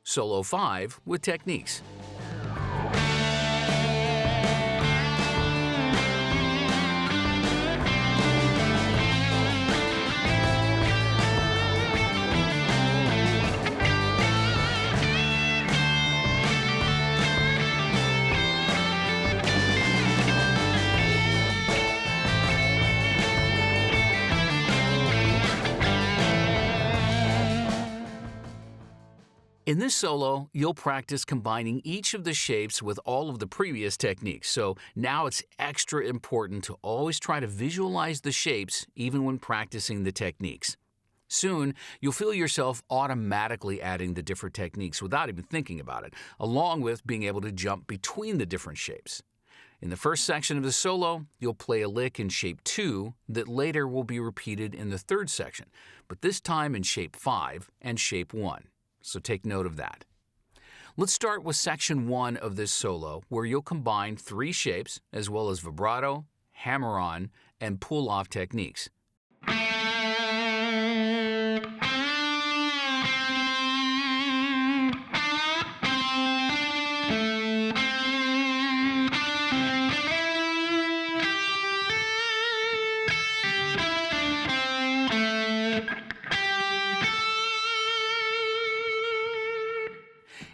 Solo 5 with techniques. In this solo, you'll practice combining each of the shapes with all of the previous techniques, so now it's extra important to always try to visualize the shapes even when practicing the techniques. Soon, you'll feel yourself automatically adding the different techniques without even thinking about it, along with being able to jump between the different shapes. In the first section of the solo, you'll play a lick in shape 2 that later will be repeated in the third section, but this time in shape 5 and shape 1. So take note of that. Let's start with section 1 of this solo, where you'll combine 3 shapes as well as vibrato, hammer-on, and pull-off techniques.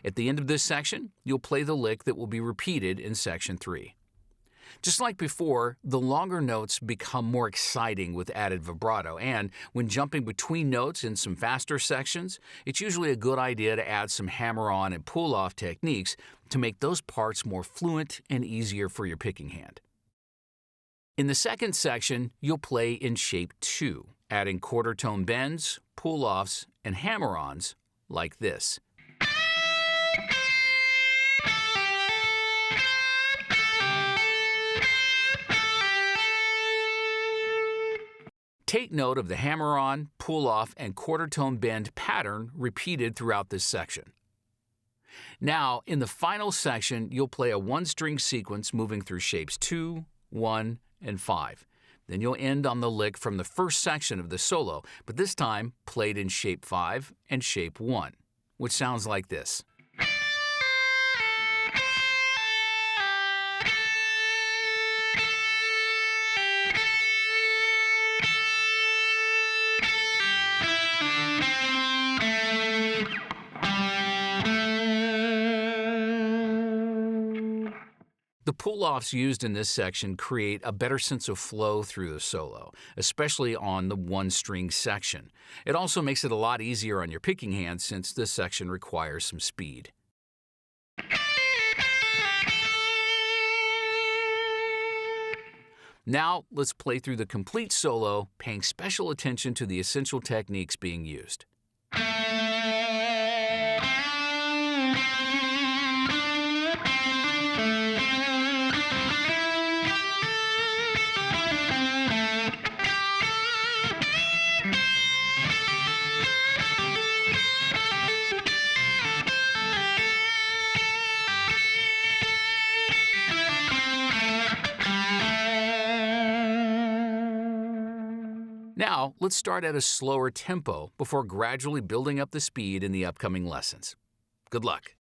At the end of this section, you'll play the lick that will be repeated in section 3. Just like before, the longer notes become more exciting with added vibrato, and when jumping between notes in some faster sections, it's usually a good idea to add some hammer-on and pull-off techniques to make those parts more fluent and easier for your picking hand. In the second section, you'll play in shape 2, adding quarter tone bends, pull-offs, and hammer-ons like this. Take note of the hammer-on, pull-off, and quarter-tone bend pattern repeated throughout this section. Now, in the final section, you'll play a one-string sequence moving through shapes 2, 1, and 5. Then you'll end on the lick from the first section of the solo, but this time played in shape 5 and shape 1, which sounds like this. The pull-offs used in this section create a better sense of flow through the solo, especially on the one-string section. It also makes it a lot easier on your picking hand since this section requires some speed. Now, let's play through the complete solo, paying special attention to the essential techniques being used. Now, let's start at a slower tempo before gradually building up the speed in the upcoming lessons. Good luck.